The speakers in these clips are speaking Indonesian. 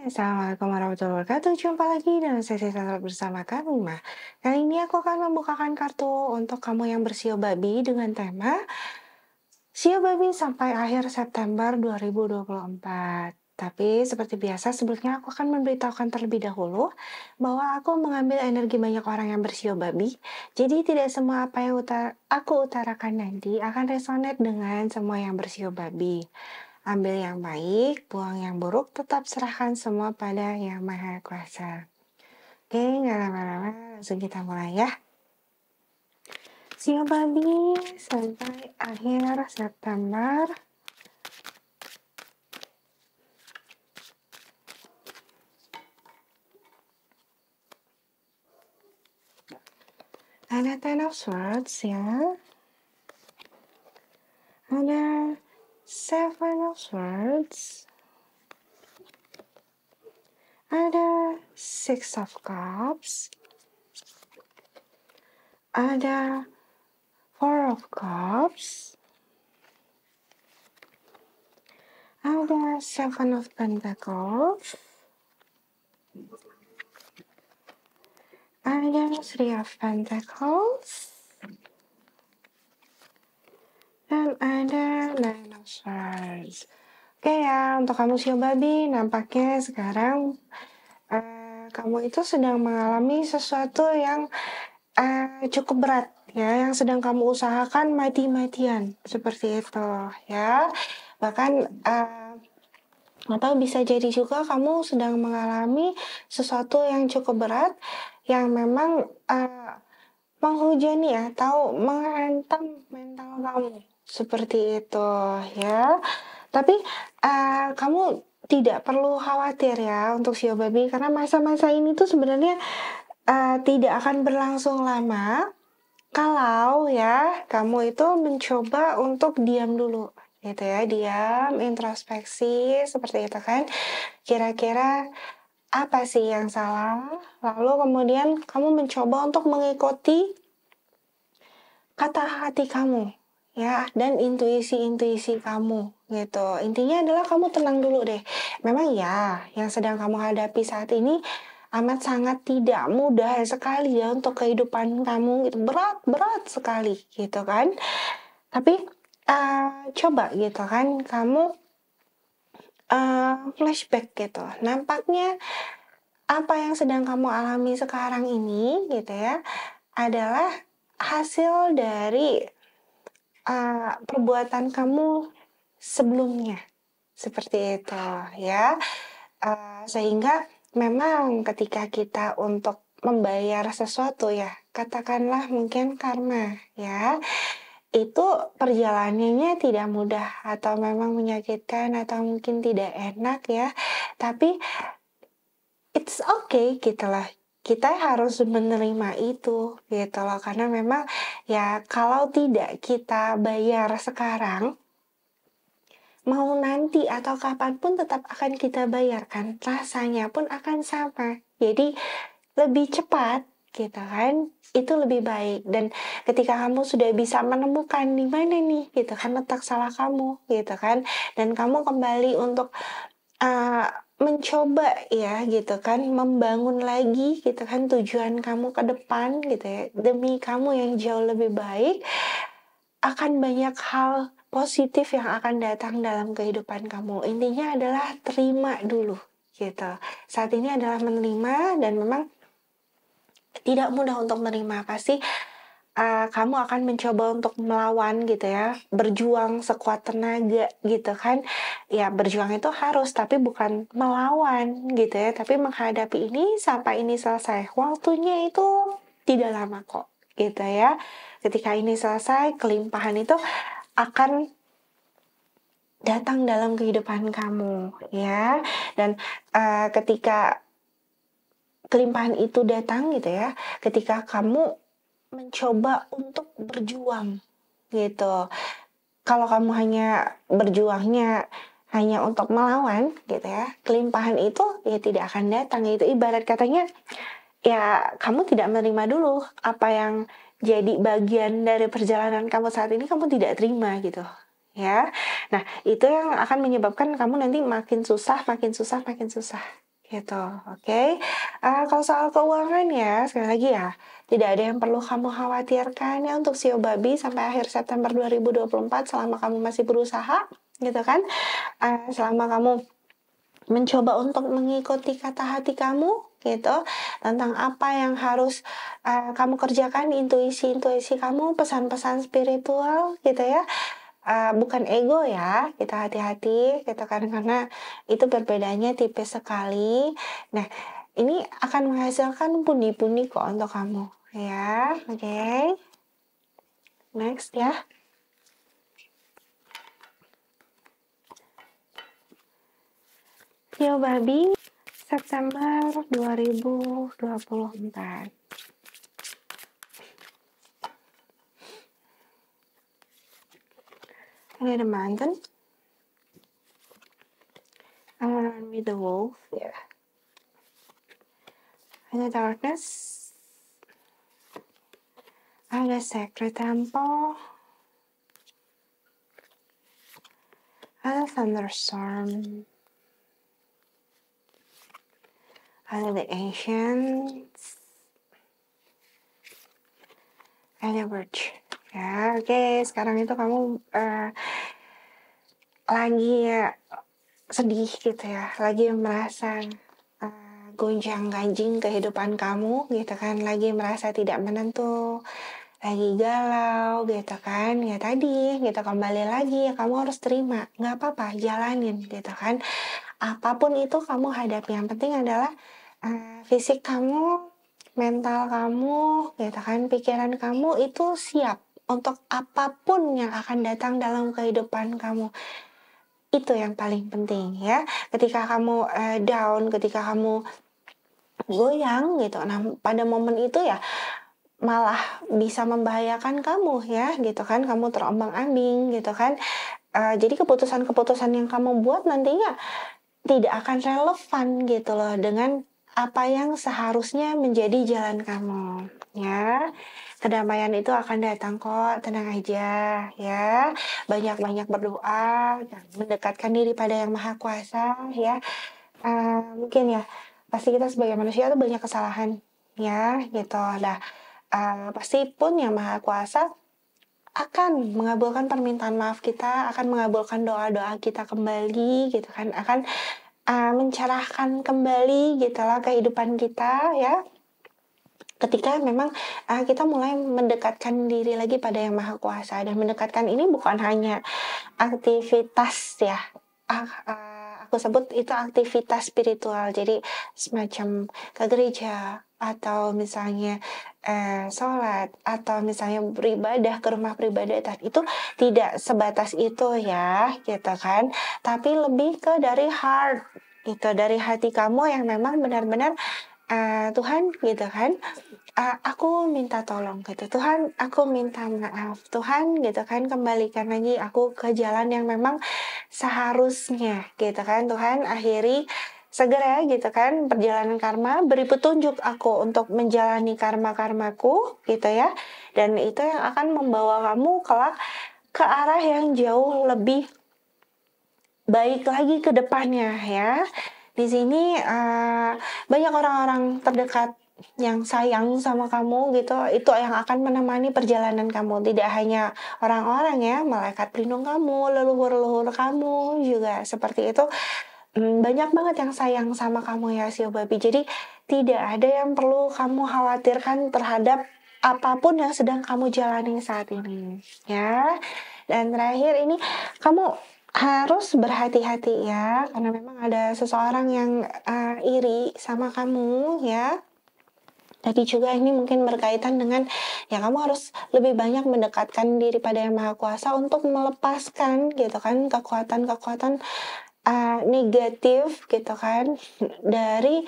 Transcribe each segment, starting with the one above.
Assalamualaikum warahmatullahi wabarakatuh. Jumpa lagi dengan sesi sastra bersama kami, Mah. Kali ini aku akan membukakan kartu untuk kamu yang bersio babi dengan tema Sio Babi sampai akhir September 2024. Tapi seperti biasa sebelumnya aku akan memberitahukan terlebih dahulu bahwa aku mengambil energi banyak orang yang bersio babi. Jadi tidak semua apa yang aku utarakan nanti akan resonate dengan semua yang bersio babi. Ambil yang baik, buang yang buruk, tetap serahkan semua pada Yang Maha Kuasa. Oke, nggak lama-lama, langsung kita mulai ya. Sio babi sampai akhir September. Ada Ten of Swords ya. Ada Seven of Swords. Ada Six of Cups. Ada Four of Cups. Ada Seven of Pentacles. Ada Three of Pentacles. Dan ada Nine of Swords. Oke ya, untuk kamu Sio Babi, nampaknya sekarang kamu itu sedang mengalami sesuatu yang cukup berat ya, yang sedang kamu usahakan mati-matian seperti itu ya. Bahkan atau bisa jadi juga kamu sedang mengalami sesuatu yang cukup berat yang memang menghujani atau menghantam mental kamu seperti itu ya. Tapi kamu tidak perlu khawatir ya untuk Sio Babi, karena masa-masa ini tuh sebenarnya tidak akan berlangsung lama kalau ya kamu itu mencoba untuk diam dulu gitu ya, diam, introspeksi seperti itu kan. Kira-kira apa sih yang salah? Lalu kemudian kamu mencoba untuk mengikuti kata hati kamu ya, dan intuisi kamu gitu. Intinya adalah kamu tenang dulu deh. Memang ya, yang sedang kamu hadapi saat ini amat sangat tidak mudah sekali ya untuk kehidupan kamu gitu. Berat sekali gitu kan. Tapi coba gitu kan kamu flashback gitu. Nampaknya apa yang sedang kamu alami sekarang ini gitu ya adalah hasil dari perbuatan kamu sebelumnya seperti itu ya. Sehingga memang ketika kita untuk membayar sesuatu ya, katakanlah mungkin karma ya, itu perjalanannya tidak mudah atau memang menyakitkan atau mungkin tidak enak ya, tapi it's okay gitu lah. Kita harus menerima itu gitu loh, karena memang ya kalau tidak kita bayar sekarang, mau nanti atau kapanpun tetap akan kita bayarkan, rasanya pun akan sama. Jadi lebih cepat gitu kan, itu lebih baik. Dan ketika kamu sudah bisa menemukan di mana nih gitu kan letak salah kamu gitu kan, dan kamu kembali untuk mencoba ya gitu kan, membangun lagi gitu kan tujuan kamu ke depan gitu ya, demi kamu yang jauh lebih baik, akan banyak hal positif yang akan datang dalam kehidupan kamu. Intinya adalah terima dulu gitu. Saat ini adalah menerima, dan memang tidak mudah untuk menerima. Pasti kamu akan mencoba untuk melawan gitu ya, berjuang sekuat tenaga gitu kan. Ya berjuang itu harus, tapi bukan melawan gitu ya, tapi menghadapi ini sampai ini selesai. Waktunya itu tidak lama kok gitu ya. Ketika ini selesai, kelimpahan itu akan datang dalam kehidupan kamu ya. Dan ketika kelimpahan itu datang gitu ya, ketika kamu mencoba untuk berjuang gitu. Kalau kamu hanya berjuangnya hanya untuk melawan gitu ya, kelimpahan itu ya tidak akan datang. Itu ibarat katanya ya kamu tidak menerima dulu apa yang jadi bagian dari perjalanan kamu saat ini, kamu tidak terima gitu ya. Nah itu yang akan menyebabkan kamu nanti makin susah. gitu. Oke. Kalau soal keuangan ya, sekali lagi ya, tidak ada yang perlu kamu khawatirkan ya untuk sio babi sampai akhir September 2024 selama kamu masih berusaha, gitu kan. Selama kamu mencoba untuk mengikuti kata hati kamu gitu, tentang apa yang harus kamu kerjakan, intuisi-intuisi kamu, pesan-pesan spiritual gitu ya. Bukan ego ya, kita hati-hati gitu kan, karena itu berbedanya tipis sekali. Nah, ini akan menghasilkan pundi-pundi kok untuk kamu ya. Oke. Next ya. Sio babi September 2024. Ini the mountain. I wanna run with the wolf. Yeah. In the darkness. I the sacred temple. I the thunderstorm. I the ancients. I the birch. Ya, oke. Sekarang itu kamu lagi ya sedih gitu ya, lagi merasa gonjang-ganjing kehidupan kamu gitu kan, lagi merasa tidak menentu, lagi galau gitu kan, ya tadi gitu kembali lagi ya kamu harus terima, nggak apa-apa, jalanin gitu kan, apapun itu kamu hadapi, yang penting adalah fisik kamu, mental kamu gitu kan, pikiran kamu itu siap untuk apapun yang akan datang dalam kehidupan kamu. Itu yang paling penting ya. Ketika kamu down, ketika kamu goyang gitu. Nah, pada momen itu ya malah bisa membahayakan kamu ya gitu kan. Kamu terombang-ambing gitu kan. Jadi keputusan-keputusan yang kamu buat nantinya tidak akan relevan gitu loh dengan apa yang seharusnya menjadi jalan kamu ya. Kedamaian itu akan datang kok, tenang aja ya. Banyak-banyak berdoa, mendekatkan diri pada Yang Maha Kuasa ya. Mungkin ya, pasti kita sebagai manusia tuh banyak kesalahan ya gitu. Nah, pasti pun Yang Maha Kuasa akan mengabulkan permintaan maaf kita, akan mengabulkan doa-doa kita kembali gitu kan, akan mencerahkan kembali gitu lah kehidupan kita ya. Ketika memang kita mulai mendekatkan diri lagi pada Yang Maha Kuasa, dan mendekatkan ini bukan hanya aktivitas ya, aku sebut itu aktivitas spiritual, jadi semacam ke gereja atau misalnya sholat atau misalnya beribadah ke rumah peribadatan, itu tidak sebatas itu ya gitu kan, tapi lebih ke dari heart gitu, dari hati kamu yang memang benar-benar Tuhan gitu kan, aku minta tolong gitu, Tuhan aku minta maaf, Tuhan gitu kan, kembalikan lagi aku ke jalan yang memang seharusnya gitu kan, Tuhan akhiri segera gitu kan perjalanan karma, beri petunjuk aku untuk menjalani karma-karmaku gitu ya, dan itu yang akan membawa kamu kelak ke arah yang jauh lebih baik lagi ke depannya ya. Di sini banyak orang-orang terdekat yang sayang sama kamu gitu, itu yang akan menemani perjalanan kamu. Tidak hanya orang-orang ya, malaikat pelindung kamu, leluhur-leluhur kamu juga seperti itu. Banyak banget yang sayang sama kamu ya sio babi. Jadi tidak ada yang perlu kamu khawatirkan terhadap apapun yang sedang kamu jalani saat ini ya. Dan terakhir ini kamu harus berhati-hati ya, karena memang ada seseorang yang iri sama kamu ya. Tapi juga ini mungkin berkaitan dengan ya kamu harus lebih banyak mendekatkan diri pada Yang Maha Kuasa untuk melepaskan gitu kan kekuatan-kekuatan negatif gitu kan dari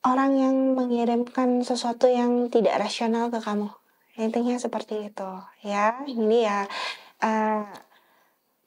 orang yang mengirimkan sesuatu yang tidak rasional ke kamu. Intinya seperti itu ya. Ini ya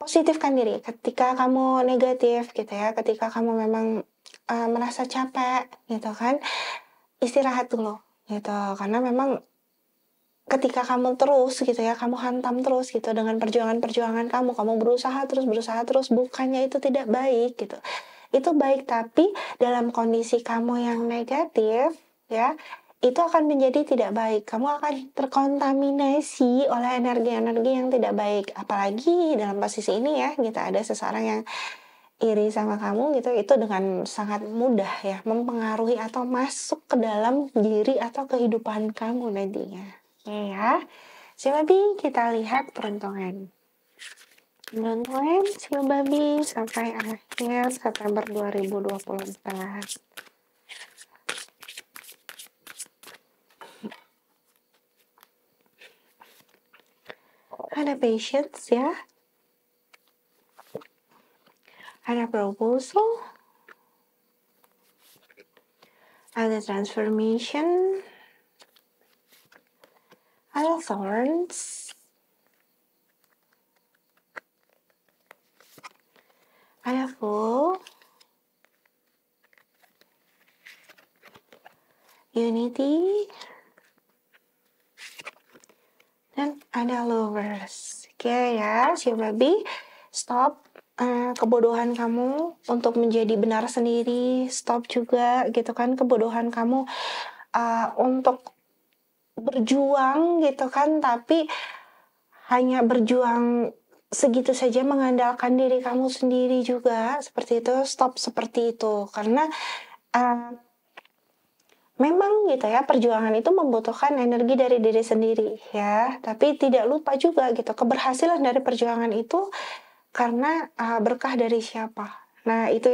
positifkan diri ketika kamu negatif gitu ya, ketika kamu memang merasa capek gitu kan, istirahat dulu gitu, karena memang ketika kamu terus gitu ya, kamu hantam terus gitu dengan perjuangan-perjuangan kamu berusaha terus, bukannya itu tidak baik gitu. itu baik, tapi dalam kondisi kamu yang negatif ya, itu akan menjadi tidak baik. Kamu akan terkontaminasi oleh energi-energi yang tidak baik. Apalagi dalam posisi ini ya, kita ada seseorang yang iri sama kamu gitu, itu dengan sangat mudah ya mempengaruhi atau masuk ke dalam diri atau kehidupan kamu nantinya. Ya, jadi kita lihat peruntungan. Peruntungan si babi sampai akhir September 2024. Ada patience ya. Ada proposal. Ada transformation. Ada thorns. Ada full. Unity. Dan ada lovers. Oke ya, si baby, stop kebodohan kamu untuk menjadi benar sendiri. Stop juga gitu kan kebodohan kamu untuk berjuang gitu kan, tapi hanya berjuang segitu saja mengandalkan diri kamu sendiri juga seperti itu. Stop seperti itu, karena memang gitu ya, perjuangan itu membutuhkan energi dari diri sendiri ya, tapi tidak lupa juga gitu keberhasilan dari perjuangan itu karena berkah dari siapa. Nah itu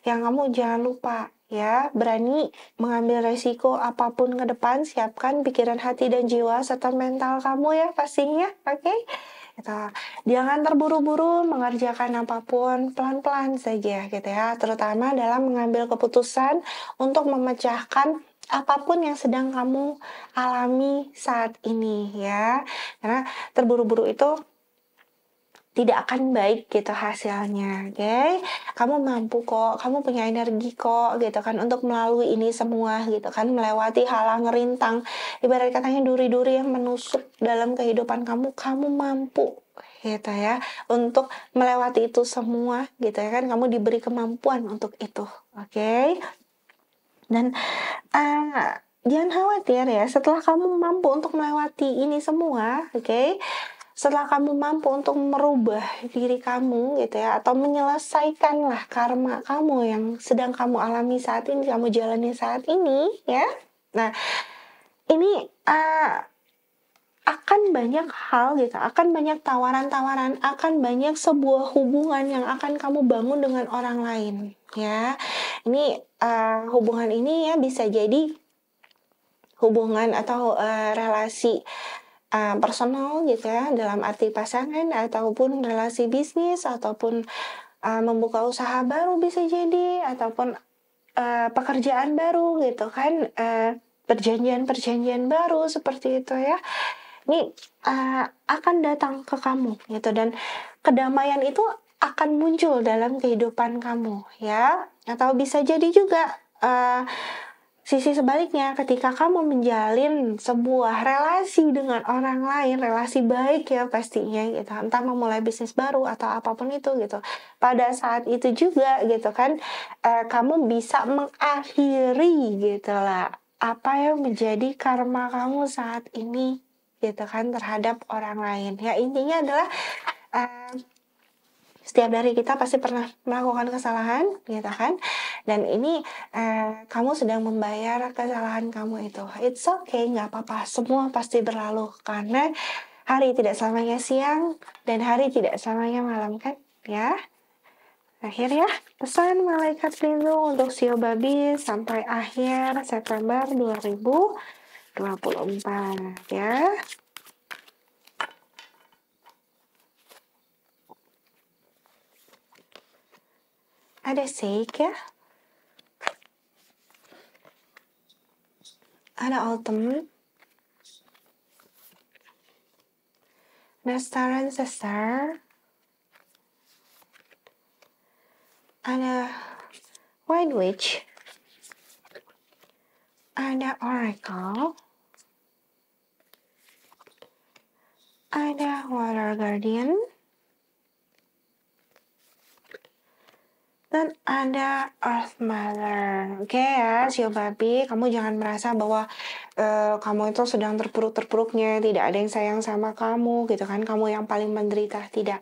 yang kamu jangan lupa ya, berani mengambil resiko apapun ke depan. Siapkan pikiran, hati, dan jiwa serta mental kamu ya pastinya, oke? Gitu. Jangan terburu-buru mengerjakan apapun, pelan-pelan saja gitu ya, terutama dalam mengambil keputusan untuk memecahkan apapun yang sedang kamu alami saat ini ya, karena terburu-buru itu tidak akan baik gitu hasilnya, oke? Kamu mampu kok, kamu punya energi kok gitu kan untuk melalui ini semua gitu kan, melewati halang rintang, ibarat katanya duri-duri yang menusuk dalam kehidupan kamu, kamu mampu gitu ya untuk melewati itu semua gitu ya kan, kamu diberi kemampuan untuk itu, oke? Dan jangan khawatir ya, setelah kamu mampu untuk melewati ini semua, oke? Setelah kamu mampu untuk merubah diri kamu gitu ya, atau menyelesaikanlah karma kamu yang sedang kamu alami saat ini, kamu jalani saat ini ya. Nah, ini akan banyak hal gitu, akan banyak tawaran-tawaran, akan banyak sebuah hubungan yang akan kamu bangun dengan orang lain ya. Ini hubungan ini ya bisa jadi hubungan atau relasi personal gitu ya, dalam arti pasangan ataupun relasi bisnis ataupun membuka usaha baru bisa jadi, ataupun pekerjaan baru gitu kan, perjanjian-perjanjian baru seperti itu ya. Ini akan datang ke kamu gitu, dan kedamaian itu akan muncul dalam kehidupan kamu ya. Atau bisa jadi juga sisi sebaliknya, ketika kamu menjalin sebuah relasi dengan orang lain, relasi baik ya pastinya gitu, entah memulai bisnis baru atau apapun itu gitu, pada saat itu juga gitu kan, kamu bisa mengakhiri gitu lah apa yang menjadi karma kamu saat ini gitu kan terhadap orang lain ya. Intinya adalah setiap dari kita pasti pernah melakukan kesalahan gitu kan, dan ini kamu sedang membayar kesalahan kamu itu. It's okay, nggak apa-apa, semua pasti berlalu, karena hari tidak selamanya siang dan hari tidak selamanya malam kan ya. Akhir ya, pesan malaikat lindung untuk Sio Babi sampai akhir September 2024 ya. Ada Seik ya, ada Autumn, ada Star and Sister, ada White Witch, ada Oracle, ada Water Guardian, Dan ada Earth Mother. Oke ya, Sio Babi, kamu jangan merasa bahwa kamu itu sedang terpuruk-terpuruknya, tidak ada yang sayang sama kamu, gitu kan? Kamu yang paling menderita, tidak.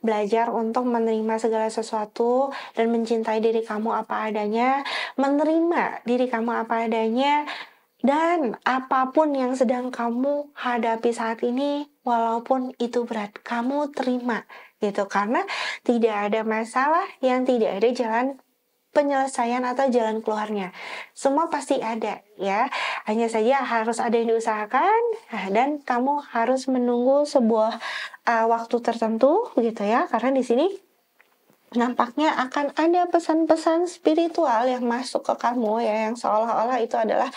Belajar untuk menerima segala sesuatu dan mencintai diri kamu apa adanya, menerima diri kamu apa adanya, dan apapun yang sedang kamu hadapi saat ini, walaupun itu berat, kamu terima gitu. Karena tidak ada masalah yang tidak ada jalan penyelesaian atau jalan keluarnya. Semua pasti ada ya. Hanya saja harus ada yang diusahakan dan kamu harus menunggu sebuah waktu tertentu gitu ya. Karena di sini nampaknya akan ada pesan-pesan spiritual yang masuk ke kamu ya, yang seolah-olah itu adalah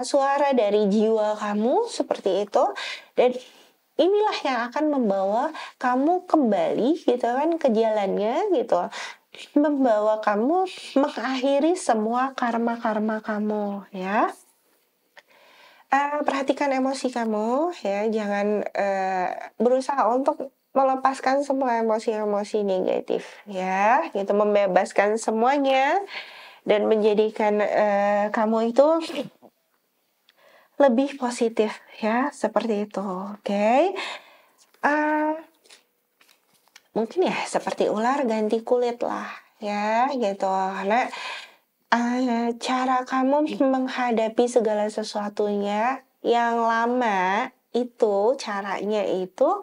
suara dari jiwa kamu seperti itu, dan inilah yang akan membawa kamu kembali gitu kan ke jalannya gitu, membawa kamu mengakhiri semua karma-karma kamu ya. Perhatikan emosi kamu ya, jangan berusaha untuk melepaskan semua emosi-emosi negatif ya, gitu, membebaskan semuanya dan menjadikan kamu itu lebih positif ya, seperti itu. Oke. Mungkin ya seperti ular ganti kulit lah ya, gitu. Karena cara kamu menghadapi segala sesuatunya yang lama itu, caranya itu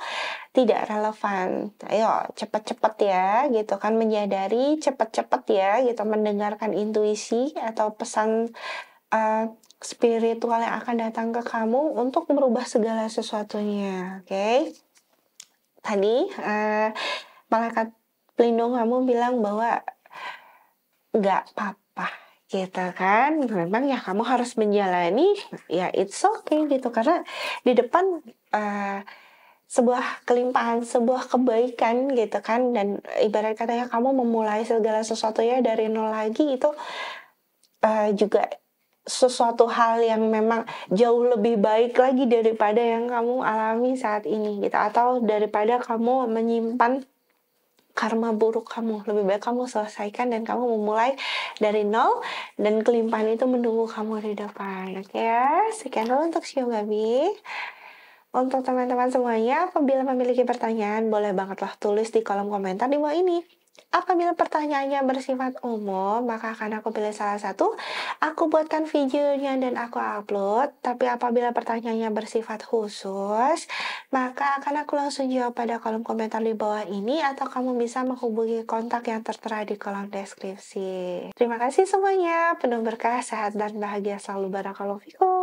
tidak relevan. Ayo cepet-cepet ya gitu kan, menyadari cepet-cepet ya gitu, mendengarkan intuisi atau pesan spiritual yang akan datang ke kamu untuk merubah segala sesuatunya. Oke. Tadi malaikat pelindung kamu bilang bahwa nggak apa-apa gitu kan, memang ya kamu harus menjalani, ya it's okay gitu, karena di depan sebuah kelimpahan, sebuah kebaikan gitu kan, dan ibarat katanya kamu memulai segala sesuatunya dari nol lagi, itu juga sesuatu hal yang memang jauh lebih baik lagi daripada yang kamu alami saat ini gitu, atau daripada kamu menyimpan karma buruk kamu. Lebih baik kamu selesaikan dan kamu memulai dari nol, dan kelimpahan itu menunggu kamu di depan. Oke ya, sekian dulu untuk Shio Gabi. Untuk teman-teman semuanya, apabila memiliki pertanyaan, boleh bangetlah tulis di kolom komentar di bawah ini. Apabila pertanyaannya bersifat umum, maka akan aku pilih salah satu, aku buatkan videonya dan aku upload. Tapi apabila pertanyaannya bersifat khusus, maka akan aku langsung jawab pada kolom komentar di bawah ini, atau kamu bisa menghubungi kontak yang tertera di kolom deskripsi. Terima kasih semuanya, penuh berkah, sehat dan bahagia selalu. Barakallahu fikum.